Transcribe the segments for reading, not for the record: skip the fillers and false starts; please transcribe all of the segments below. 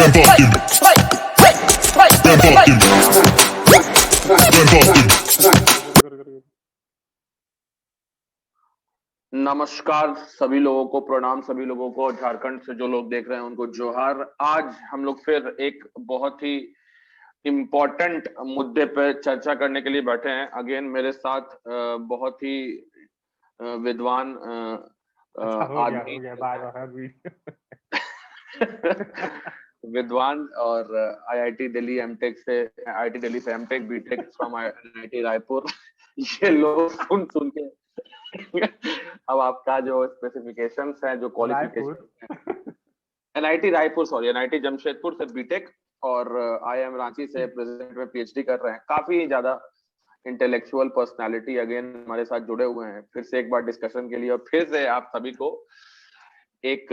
नमस्कार सभी लोगों को, प्रणाम सभी लोगों को, झारखंड से जो लोग देख रहे हैं उनको जोहार। आज हम लोग फिर एक बहुत ही इम्पोर्टेंट मुद्दे पे चर्चा करने के लिए बैठे हैं। अगेन मेरे साथ बहुत ही विद्वान अच्छा हो आदमी गया बाय बाय भी विद्वान और आईआईटी दिल्ली एमटेक से आईआईटी दिल्ली से MTech BTech from IIT Raipur. ये लोग सुन सुन के अब आपका जो स्पेसिफिकेशंस हैं, जो क्वालिफिकेशन हैं, NIT Raipur sorry NIT Jamshedpur से बीटेक और आईएम रांची से प्रेजेंट में पीएचडी कर रहे हैं। काफी ज्यादा इंटेलेक्चुअल पर्सनालिटी अगेन हमारे साथ जुड़े हुए हैं फिर से एक बार डिस्कशन के लिए, और फिर से आप सभी को एक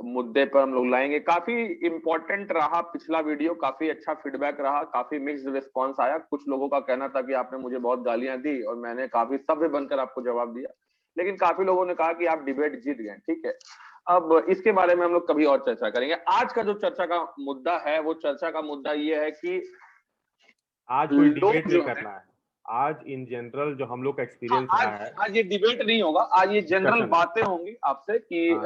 मुद्दे पर हम लोग लाएंगे। काफी इंपॉर्टेंट रहा पिछला वीडियो, काफी अच्छा फीडबैक रहा, काफी मिक्स्ड रिस्पांस आया। कुछ लोगों का कहना था कि आपने मुझे बहुत गालियां दी और मैंने काफी सभ्य बनकर आपको जवाब दिया, लेकिन काफी लोगों ने कहा कि आप डिबेट जीत गए। ठीक है, अब इसके बारे में हम लोग कभी और चर्चा करेंगे। आज का जो चर्चा का मुद्दा है, वो चर्चा का मुद्दा ये है कि आज कोई डिबेट नहीं करना है। आज इन जनरल जो हम लोग का एक्सपीरियंस रहा है, आज ये डिबेट नहीं होगा, आज ये जनरल बातें होंगी आपसे कि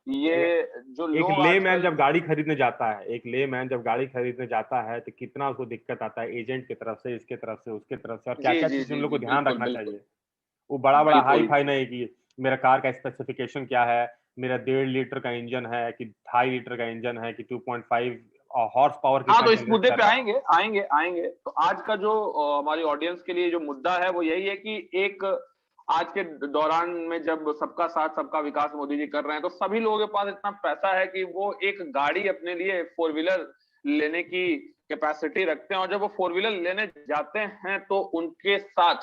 ये जो एक लोग लेमैन जब गाड़ी खरीदने जाता है, एक लेमैन जब गाड़ी खरीदने जाता है तो कितना उसको दिक्कत आता है एजेंट की तरफ से, इसके तरफ से, उसके तरफ से, और क्या क्या चीज हम लोग को ध्यान रखना चाहिए। वो बड़ा बड़ा हाई फाई नहीं कि मेरा कार का स्पेसिफिकेशन क्या है, मेरा 1.5 लीटर का इंजन है कि 2.5 लीटर का इंजन है कि 2.5 हॉर्स पावर हाँ, तो इस मुद्दे पे आएंगे। तो आज का जो हमारी ऑडियंस के लिए जो मुद्दा है वो यही है कि एक आज के दौरान में जब सबका साथ सबका विकास मोदी जी कर रहे हैं, तो सभी लोगों के पास इतना पैसा है कि वो एक गाड़ी अपने लिए 4 व्हीलर लेने की कैपेसिटी रखते हैं, और जब वो 4 व्हीलर लेने जाते हैं तो उनके साथ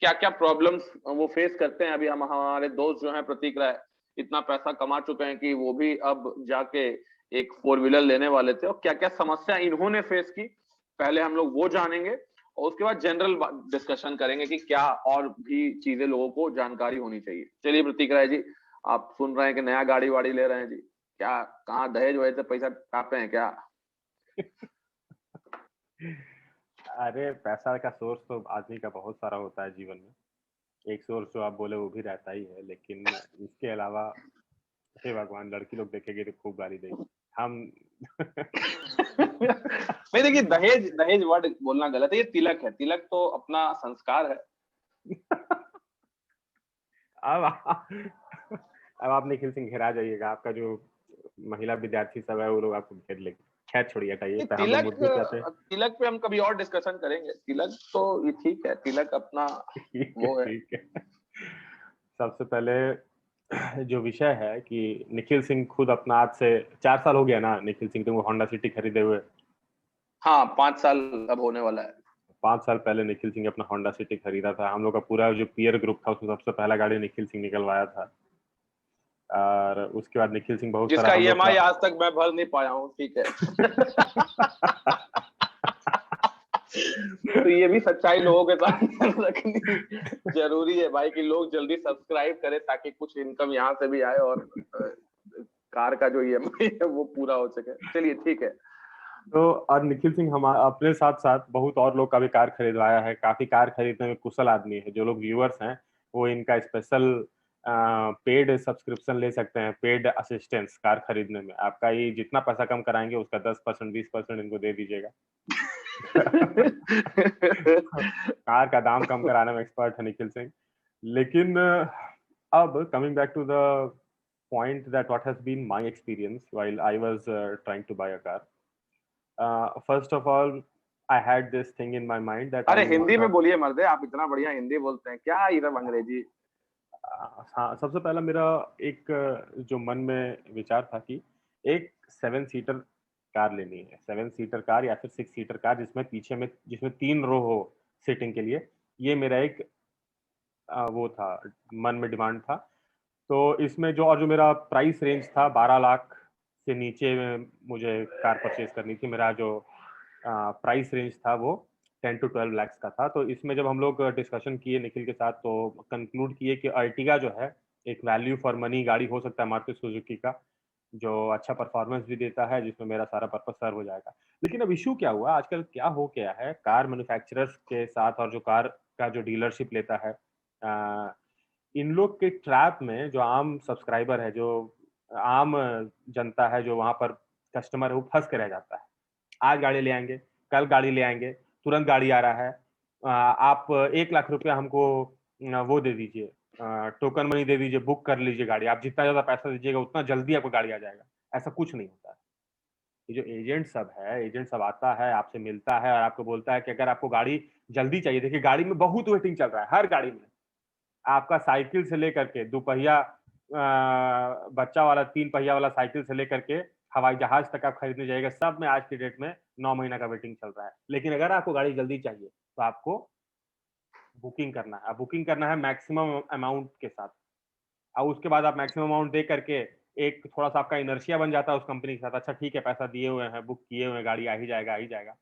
क्या क्या प्रॉब्लम्स वो फेस करते हैं। अभी हम हमारे दोस्त जो है प्रतीक राय इतना पैसा कमा चुके हैं कि वो भी अब जाके एक 4 व्हीलर लेने वाले थे, और क्या क्या समस्या इन्होंने फेस की पहले हम लोग वो जानेंगे, और उसके बाद जनरल डिस्कशन करेंगे कि क्या और भी चीजें लोगों को जानकारी होनी चाहिए। चलिए प्रतीक राय जी, आप सुन रहे हैं कि नया गाड़ी वाड़ी ले रहे हैं जी, क्या कहाँ दहेज वहेज से पैसा कापे हैं क्या? अरे पैसा का सोर्स तो आदमी का बहुत सारा होता है जीवन में। एक सोर्स जो आप बोले वो भी रहता ही है, लेकिन इसके अलावा हे भगवान, लड़की लोग देखेंगे तो खूब गाली देगी हम। नहीं देखिए, दहेज दहेज वर्ड बोलना गलत है, ये तिलक है। तिलक तो अपना संस्कार है। अब आप निखिल सिंह घेरा जाइएगा, आपका जो महिला विद्यार्थी सब है वो लोग आपको घेर लेंगे। खैर छोड़िए, हटाइए, हम लोग मुद्दे पे आते हैं। तिलक पे हम कभी और डिस्कशन करेंगे। तिलक तो ये ठीक है, तिलक अपना वो है। ठीक है। सबसे पहले जो विषय है कि निखिल सिंह खुद अपना, आज से 4 साल हो गया ना निखिल सिंह तुमको होंडा सिटी खरीदे हुए? हाँ, 5 साल अब होने वाला है। 5 साल पहले निखिल सिंह अपना होंडा सिटी खरीदा था। हम लोग का पूरा जो पीयर ग्रुप था उसमें सबसे पहला गाड़ी निखिल सिंह निकलवाया था, और उसके बाद निखिल सिंह बहुत जिसका सारा ईएमआई आज तक मैं भर नहीं पाया हूँ। ठीक है। तो ये भी सच्चाई लोगों के साथ रखनी जरूरी है भाई, कि लोग जल्दी सब्सक्राइब करें ताकि कुछ इनकम यहाँ से भी आए और कार का जो ईएमआई है वो पूरा हो सके। चलिए ठीक है। तो और निखिल सिंह हमारे अपने साथ साथ बहुत और लोग का भी कार खरीदवाया है। काफी कार खरीदने में कुशल आदमी है। जो लोग व्यूअर्स हैं वो इनका स्पेशल पेड सब्सक्रिप्शन ले सकते हैं, पेड असिस्टेंस कार खरीदने में। आपका ये जितना पैसा कम कराएंगे उसका 10% 20% इनको दे दीजिएगा। कार का दाम कम कराने में एक्सपर्ट है निखिल सिंह। लेकिन अब coming back to the point that what has been my experience while I was trying to buy a car. First of all, I had this thing in my mind that अरे हिंदी में बोलिए मर्दे, आप इतना बढ़िया हिंदी बोलते हैं, क्या ये सब अंग्रेजी? हाँ, सबसे पहला मेरा एक जो मन में विचार था कि एक 7 सीटर कार लेनी है। 7 सीटर कार या फिर 6 सीटर कार जिसमें पीछे में, जिसमें 3 रो हो सीटिंग के लिए। ये मेरा एक वो था, मन में डिमांड था। तो इसमें जो मेरा प्राइस रेंज था 12 लाख से नीचे में मुझे कार परचेज करनी थी। मेरा जो प्राइस रेंज था वो 10 to 12 लाख का था। तो इसमें जब हम लोग डिस्कशन किए निखिल के साथ, तो कंक्लूड किए कि अर्टिगा जो है एक वैल्यू फॉर मनी गाड़ी हो सकता है मारुति सुजुकी का, जो अच्छा परफॉर्मेंस भी देता है, जिसमें मेरा सारा पर्पस सर्व हो जाएगा। लेकिन अब इश्यू क्या हुआ, आजकल क्या हो गया है, कार मैन्युफैक्चरर्स के साथ और जो कार का जो डीलरशिप लेता है, इन लोग के ट्रैप में जो आम सब्सक्राइबर है, जो आम जनता है, जो वहाँ पर कस्टमर है, वो फँस के रह जाता है। आज गाड़ी ले आएँगे, कल गाड़ी ले आएँगे, तुरंत गाड़ी आ रहा है। आप 1 लाख रुपया हमको वो दे दीजिए, टोकन मनी दे दीजिए, बुक कर लीजिए गाड़ी। आप जितना ज़्यादा पैसा दीजिएगा, उतना जल्दी आपको गाड़ी आ जाएगा। ऐसा कुछ नहीं होता है। ये जो एजेंट सब है, एजेंट सब आता है, आपसे मिलता है और आपको बोलता है कि अगर आपको गाड़ी जल्दी चाहिए, देखिए गाड़ी में बहुत वेटिंग चल रहा है, हर गाड़ी में। आपका साइकिल से लेकर के दुपहिया बच्चा वाला 3 पहिया वाला साइकिल से लेकर के हवाई जहाज तक आप खरीदने जाइएगा, सब में आज की डेट में 9 महीना का वेटिंग चल रहा है। लेकिन अगर आपको गाड़ी जल्दी चाहिए, तो आपको बुकिंग करना है। बुकिंग करना है मैक्सिमम अमाउंट के साथ। और उसके बाद आप मैक्सिमम अमाउंट दे करके एक थोड़ा-सा आपका इनर्शिया बन जाता है उस कंपनी के साथ। अच्छा ठीक है, पैसा दिए हुए हैं, बुक किए हुए हैं, गाड़ी आ ही जाएगा।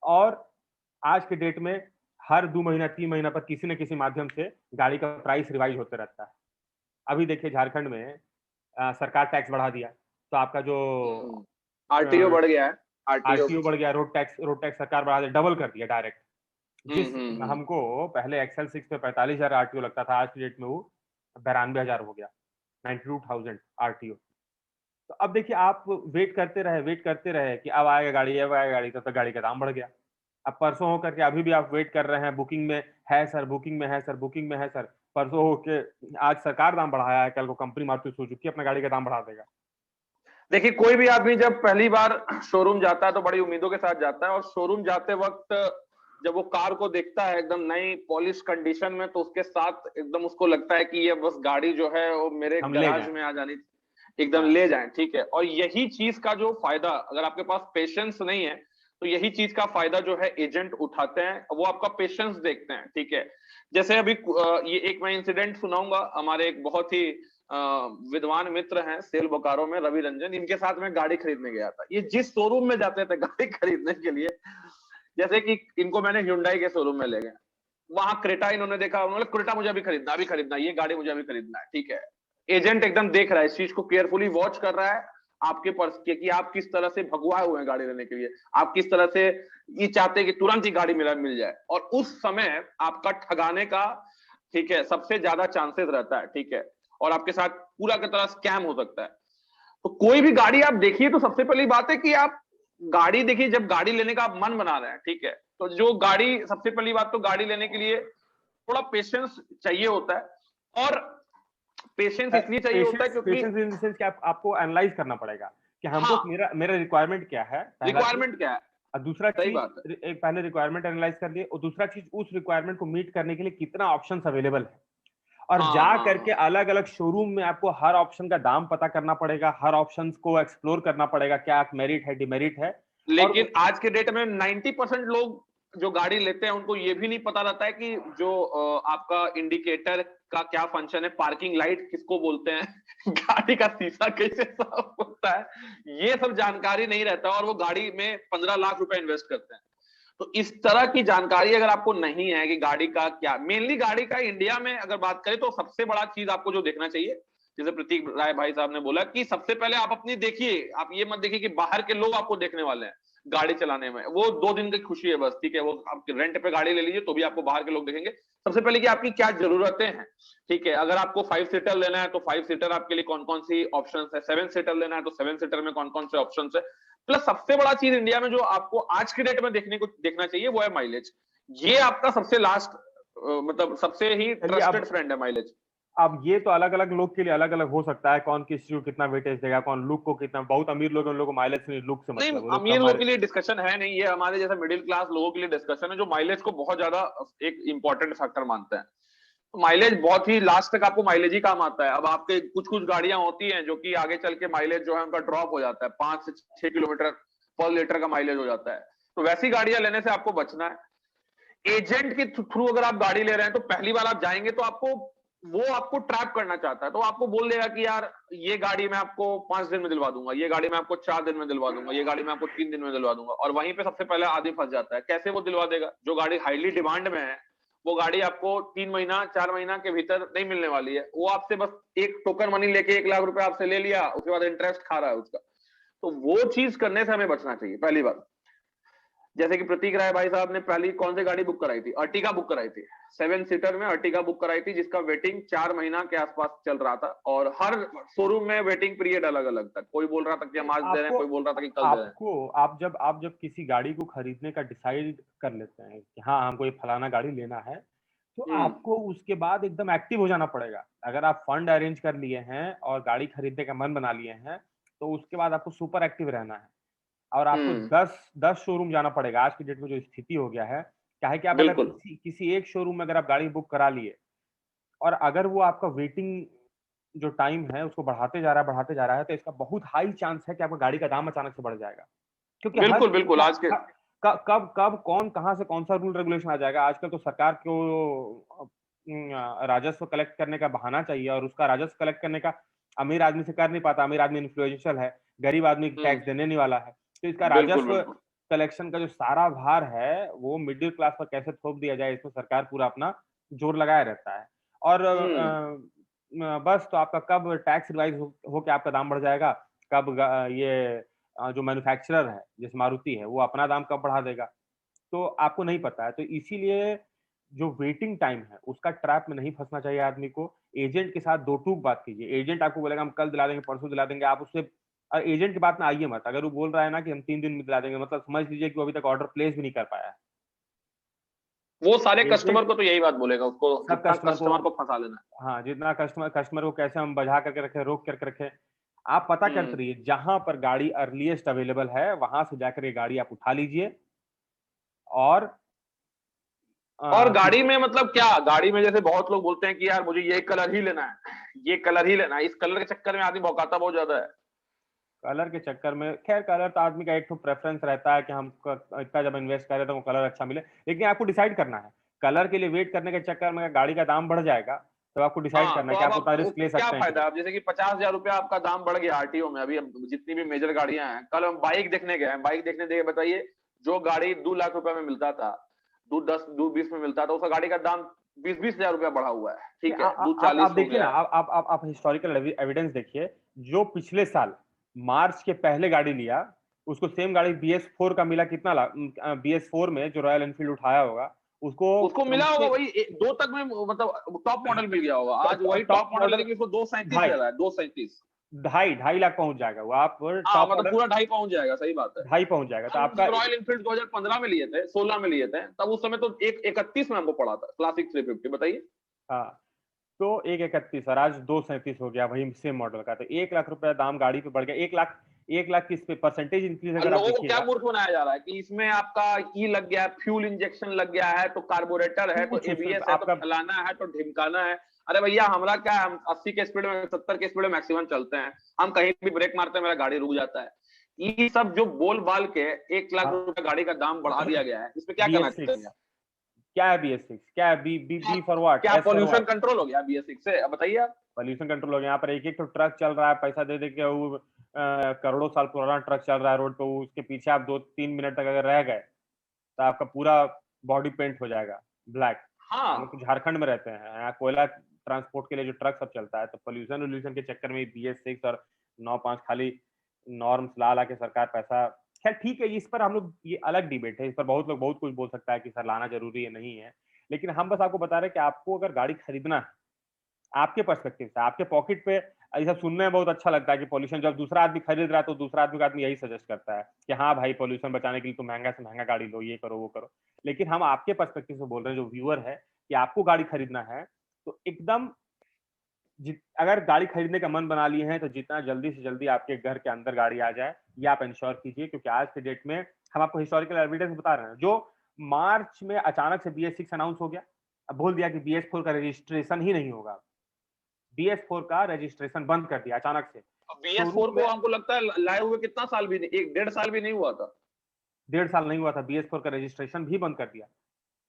और आज के डेट में हर 2 महीना, 3 महीना पर किसी न किसी माध्यम से गाड़ी का प्राइस रिवाइज़ होते रहता है। अभी देखिए झारखंड में सरकार टैक्स बढ़ा दिया, तो आपका जो आरटीओ अ, बढ़ गया है, आरटीओ। आरटीओ बढ़ गया, रोड टैक्स सरकार बढ़ा दिया, डबल कर दिया डायरेक्ट। जिस हम्म। हमको पहले एक्सेल 6 पे 45,000 आरटीओ लगता था, आज की डेट में वो 92,000 हो गया, 92,000 आरटीओ। तो अब देखिए आप वेट करते रहे कि अब आएगा गाड़ी, तब तक गाड़ी का दाम बढ़ गया। अब परसों हो करके अभी भी आप वेट कर रहे हैं, बुकिंग में है सर, बुकिंग में है सर, बुकिंग में है सर। परसों होके आज सरकार दाम बढ़ाया है, कल को कंपनी मारुति सुजुकी अपना गाड़ी का दाम बढ़ा देगा। देखिए, कोई भी आदमी जब पहली बार शोरूम जाता है तो बड़ी उम्मीदों के साथ जाता है, और शोरूम जाते वक्त जब वो कार को देखता है एकदम नई पॉलिश कंडीशन में, तो उसके साथ एकदम उसको लगता है कि ये बस गाड़ी जो है वो मेरे हम ले गैराज जाएँ। में आ जानी, एकदम हाँ, ले जाएं, ठीक है। और यही चीज का जो फायदा, अगर आपके पास पेशेंस नहीं है, तो यही चीज का फायदा जो है एजेंट उठाते हैं, वो आपका पेशेंस देखते हैं, ठीक है। जैसे अभी ये एक मैं इंसिडेंट सुनाऊंगा। हमारे एक बहुत ही विद्वान मित्र हैं सेल बोकारो में, रवि रंजन, इनके साथ मैं गाड़ी खरीदने गया था। ये जिस शोरूम में जाते थे गाड़ी खरीदने के लिए, जैसे कि इनको मैंने Hyundai के शोरूम में ले गया, वहां क्रेटा इन्होंने देखा, उन्होंने क्रेटा मुझे अभी खरीदना, ये गाड़ी मुझे अभी खरीदना है, ठीक है। एजेंट एकदम देख रहा है, इस चीज को केयरफुली वॉच कर रहा है आपके पर्स के, कि आप किस तरह से भगवाए हुए हैं गाड़ी लेने के लिए, आप किस तरह से ये चाहते हैं कि तुरंत ही गाड़ी मिल जाए। और उस समय आपका ठगाने का, ठीक है, सबसे ज्यादा चांसेस रहता है, ठीक है। और आपके साथ पूरा की तरह स्कैम हो सकता है। तो कोई भी गाड़ी आप देखिए, तो सबसे पहली बात है कि आप गाड़ी देखिए, जब गाड़ी लेने का आप मन बना रहे हैं, ठीक है, तो जो गाड़ी, सबसे पहली बात तो गाड़ी लेने के लिए थोड़ा पेशेंस चाहिए होता है। और पेशेंस इसलिए चाहिए होता है पेशेंस क्योंकि पेशेंस इन द सेंस कि आपको एनालाइज़ करना पड़ेगा कि हमको हाँ, मेरा मेरा रिक्वायरमेंट क्या है, पहला चीज़। रिक्वायरमेंट क्या है। और दूसरा सही चीज़, बात है। एक पहले रिक्वायरमेंट एनालाइज़ कर लिए और दूसरा चीज़ उस रिक्वायरमेंट को मीट करने के लिए कितना ऑप्शंस अवेलेबल है। और हाँ जा हाँ करके हाँ। अलग-अलग शोरूम में आपको हर ऑप्शन का दाम पता करना पड़ेगा, हर ऑप्शंस को एक्सप्लोर करना पड़ेगा, क्या मेरिट है, डिमेरिट है। और लेकिन आज के डेट में 90% लोग जो गाड़ी लेते हैं, उनको ये भी नहीं पता रहता है कि जो आपका इंडिकेटर का क्या फंक्शन है, पार्किंग लाइट किसको बोलते हैं, गाड़ी का शीशा कैसे साफ होता है, ये सब जानकारी नहीं रहता, और वो गाड़ी में 15 लाख रुपए इन्वेस्ट करते हैं। तो इस तरह की जानकारी अगर आपको नहीं है कि गाड़ी का क्या, मेनली गाड़ी का इंडिया में अगर बात करें, तो सबसे बड़ा चीज आपको जो देखना चाहिए, जैसे प्रतीक राय भाई साहब ने बोला, कि सबसे पहले आप अपनी देखिए, आप ये मत देखिए कि बाहर के लोग आपको देखने वाले हैं गाड़ी चलाने में, वो 2 दिन की खुशी है बस, ठीक है। वो आप रेंट पे गाड़ी ले लीजिए तो भी आपको बाहर के लोग देखेंगे। सबसे पहले कि आपकी क्या जरूरतें हैं, ठीक है। अगर आपको 5 सीटर लेना है तो 5 सीटर आपके लिए कौन कौन सी ऑप्शन है, 7 सीटर लेना है तो 7 सीटर में कौन कौन से ऑप्शन है। प्लस सबसे बड़ा चीज इंडिया में जो आपको आज के डेट में देखना चाहिए, वो है माइलेज। ये आपका सबसे लास्ट, मतलब सबसे ही चलिए ट्रस्टेड फ्रेंड है माइलेज। अब ये तो अलग-अलग लोग के लिए अलग-अलग हो सकता है, कौन किस चीज़ को कितना वेटेज देगा, कौन लुक को कितना। बहुत अमीर लोग हैं, उन लोगों को माइलेज से नहीं, लुक से नहीं, मतलब है, वो लोग अमीर कम लोगों माइलेज। के लिए डिस्कशन है नहीं, ये हमारे जैसे मिडिल क्लास लोगों के लिए डिस्कशन है, जो माइलेज को बहुत ज्यादा एक इंपॉर्टेंट फैक्टर मानते हैं। तो माइलेज बहुत ही लास्ट तक आपको माइलेज ही काम आता है। अब आपके कुछ कुछ गाड़ियां होती हैं जो कि आगे चल के माइलेज जो है उनका ड्रॉप हो जाता है, 5 से 6 किलोमीटर पर लीटर का माइलेज हो जाता है। तो वैसी गाड़ियां लेने से आपको बचना है। एजेंट के थ्रू अगर आप गाड़ी ले रहे हैं, तो पहली बार आप जाएंगे तो वो आपको ट्रैप करना चाहता है, तो आपको बोल देगा कि यार ये गाड़ी मैं आपको 5 दिन में दिलवा दूंगा, ये गाड़ी मैं आपको 4 दिन में दिलवा दूंगा, ये गाड़ी मैं आपको 3 दिन में दिलवा दूंगा। और वहीं पे सबसे पहले आदमी फंस जाता है। कैसे वो दिलवा देगा? जो गाड़ी हाईली डिमांड में है, वो गाड़ी आपको 3 महीना 4 महीना के भीतर नहीं मिलने वाली है। वो आपसे बस एक टोकन मनी लेके 1 लाख रुपए आपसे ले लिया, उसके बाद इंटरेस्ट खा रहा है उसका। तो वो चीज करने से हमें बचना चाहिए, पहली बात। जैसे कि प्रतीक राय भाई साहब ने पहली कौन सी गाड़ी बुक कराई थी? अर्टिगा बुक कराई थी। 7 सीटर में अर्टिगा बुक कराई थी, जिसका वेटिंग 4 महीना के आसपास चल रहा था, और हर शोरूम में वेटिंग पीरियड अलग अलग था। कोई बोल रहा था कि हम आज दे रहे हैं, कोई बोल रहा था कि कल दे रहे हैं। आपको आप जब किसी गाड़ी को खरीदने का डिसाइड कर लेते हैं कि हाँ हमको ये फलाना गाड़ी लेना है, तो आपको उसके बाद एकदम एक्टिव हो जाना पड़ेगा। अगर आप फंड अरेंज कर लिए हैं और गाड़ी खरीदने का मन बना लिए हैं, तो उसके बाद आपको सुपर एक्टिव रहना है और आपको 10 शोरूम जाना पड़ेगा। आज की डेट में जो स्थिति हो गया है, क्या है कि आप अगर बिल्कुल किसी एक शोरूम में अगर आप गाड़ी बुक करा लिए और अगर वो आपका वेटिंग जो टाइम है उसको बढ़ाते जा रहा है, तो इसका बहुत हाई चांस है कि आपका गाड़ी का दाम अचानक से बढ़ जाएगा। क्योंकि हर बिल्कुल बिल्कुल आज के कब कब कौन कहाँ से कौन सा रूल रेगुलेशन आ जाएगा। आजकल तो सरकार को राजस्व कलेक्ट करने का बहाना चाहिए, और उसका राजस्व कलेक्ट करने का अमीर आदमी से कर नहीं पाता। अमीर आदमी इन्फ्लुएंशियल है, गरीब आदमी टैक्स देने नहीं वाला है। तो इसका बिल्कुल राजस्व बिल्कुल कलेक्शन का जो सारा भार है वो मिडिल क्लास पर कैसे थोप दिया जाए, इसमें सरकार पूरा अपना जोर लगाए रहता है। और बस तो आपका कब टैक्स रिवाइज हो के आपका दाम बढ़ जाएगा, कब ये जो मैन्युफैक्चरर है जैसे मारुति है वो अपना दाम कब बढ़ा देगा, तो आपको नहीं पता है। तो इसीलिए जो वेटिंग टाइम है उसका ट्रैप में नहीं फंसना चाहिए आदमी को। एजेंट के साथ दो टूक बात कीजिए। एजेंट आपको बोलेगा हम कल दिला देंगे, परसों दिला देंगे, आप उससे एजेंट की बात में आइए मत। अगर वो बोल रहा है ना कि हम 3 दिन में दिला देंगे, मतलब समझ लीजिए कि वो अभी तक ऑर्डर प्लेस भी नहीं कर पाया है। वो सारे एजेंट कस्टमर को तो यही बात बोलेगा, उसको सब जितना कस्टमर कस्टमर को फंसा लेना है। हाँ, जितना कस्टमर को कैसे हम बजा करके रखें, रोक करके रखें। आप पता करते रहिए, जहां पर गाड़ी अर्लीस्ट अवेलेबल है वहां से जाकर ये गाड़ी आप उठा लीजिए। और और गाड़ी में मतलब क्या, गाड़ी में जैसे बहुत लोग बोलते हैं कि यार मुझे ये कलर ही लेना है, ये कलर ही लेना है, इस कलर के चक्कर में आदमी भौकाता बहुत ज्यादा है। कलर के चक्कर में, खैर कलर तो आदमी का एक तो प्रेफरेंस रहता है कि हम इतना जब इन्वेस्ट करें तो वो कलर अच्छा मिले, लेकिन आपको डिसाइड करना है। कलर के लिए वेट करने के चक्कर में गाड़ी का दाम बढ़ जाएगा, तो आपको डिसाइड हाँ करना तो है कि अब आप उतना आप रिस्क ले क्या सकते हैं कि फायदा, नहीं। अब जैसे कि 50,000 रुपया आपका दाम बढ़ गया आरटीओ में। अभी अब जितनी भी मेजर गाड़ियां हैं, कल हम बाइक देखने गए हैं, बाइक देखने गए, बताइए जो गाड़ी 2 लाख रुपए में मिलता था, 2 10 2 20 में मिलता था, उस गाड़ी का दाम 20-20 हजार रुपया बढ़ा हुआ है। ठीक है, दो आप 40 हो देखिए ना, गया है। आप हिस्टोरिकल एविडेंस देखिए। जो पिछले साल मार्च के पहले गाड़ी लिया, उसको सेम गाड़ी BS4 का मिला कितना लाख। BS4 में जो रॉयल एनफील्ड उठाया होगा उसको उसको कम मिला होगा से वही 2 तक में, मतलब टॉप मॉडल मिल गया होगा। आज वही टॉप टॉप मॉडल मॉडल लेने की उसको 237 ढाई ले रहा है, 237। ढाई ढाई लाख पहुंच जाएगा वो। आप हाँ टॉप मतलब मॉडल पूरा 2.5 पहुंच जाएगा, सही बात है। ढाई पहुंच जाएगा, तो हम आपका जब रॉयल एनफील्ड 2015 में लिए थे, 16 में लिए थे, तब उस समय तो 131 में हमको पड़ा था क्लासिक 350। बताइए। हाँ, तो 131 और आज 237 हो गया वही सेम मॉडल का। तो 1 लाख रुपया दाम गाड़ी पे बढ़ गया। 1 लाख किस पे परसेंटेज इंक्रीज और अगर आप लोगों को क्या देखिएगा। मूर्ख बनाया जा रहा है कि इसमें आपका ई लग गया है, फ्यूल इंजेक्शन लग गया है, तो कार्बोरेटर है, तो कुछ उसमें एबीएस है, तो आपका फलाना है, तो ढिमकाना है। अरे भैया हमारा क्या है, हम 80 के स्पीड में 70 के स्पीड में मैक्सिमम चलते हैं, हम कहीं भी ब्रेक मारते हैं मेरा गाड़ी रुक जाता है। ये सब जो बोल बाल के 1 लाख रुपए गाड़ी का दाम बढ़ा दिया गया है, इसमें क्या कहना BS6 चाहिए? क्या है? BS6 क्या है? बी फॉर व्हाट, क्या S for pollution what? Control हो गया बीएस6 से? अब बताइए आप। पॉल्यूशन कंट्रोल हो गया। यहाँ पर एक तो ट्रक चल रहा है, पैसा दे दे के वो करोड़ों साल पुराना ट्रक चल रहा है रोड पे, उसके पीछे आप 2-3 मिनट तक अगर रह गए तो आपका पूरा बॉडी पेंट हो जाएगा ब्लैक। हम लोग तो हाँ झारखंड में रहते हैं, यहाँ कोयला ट्रांसपोर्ट के लिए जो ट्रक सब चलता है, तो पोल्यूशन वोल्यूशन के चक्कर में BS6 और 9-5 खाली नॉर्म्स ला ला के सरकार पैसा। खैर ठीक है, इस पर हम लोग, ये अलग डिबेट है, इस पर बहुत लोग बहुत कुछ बोल सकता है कि सर लाना जरूरी है नहीं है। लेकिन हम बस आपको बता रहे हैं कि आपको अगर गाड़ी खरीदना है आपके पर्सपेक्टिव से, आपके पॉकेट पे, ये सब सुनने में बहुत अच्छा लगता है कि पॉल्यूशन, जब दूसरा आदमी खरीद रहा है तो दूसरा आदमी का आदमी यही सजेस्ट करता है कि हाँ भाई पॉल्यूशन बचाने के लिए तो महंगा से महंगा गाड़ी लो, ये करो वो करो। लेकिन हम आपके पर्सपेक्टिव से बोल रहे हैं, जो व्यूअर है, कि आपको गाड़ी खरीदना है तो एकदम अगर गाड़ी खरीदने का मन बना लिए हैं तो जितना जल्दी से जल्दी आपके घर के अंदर गाड़ी आ जाए ये आप इंश्योर कीजिए। क्योंकि आज के डेट में हम आपको हिस्टोरिकल एविडेंस बता रहे हैं। जो मार्च में अचानक से BS6 अनाउंस हो गया, अब बोल दिया कि BS4 का रजिस्ट्रेशन ही नहीं होगा। BS4 का रजिस्ट्रेशन बंद कर दिया अचानक से। BS4 शोरूम को में हमको लगता है लाए हुए कितना साल भी नहीं, 1-1.5 साल भी नहीं हुआ था। 1.5 साल नहीं हुआ था, BS4 का रजिस्ट्रेशन भी बंद कर दिया।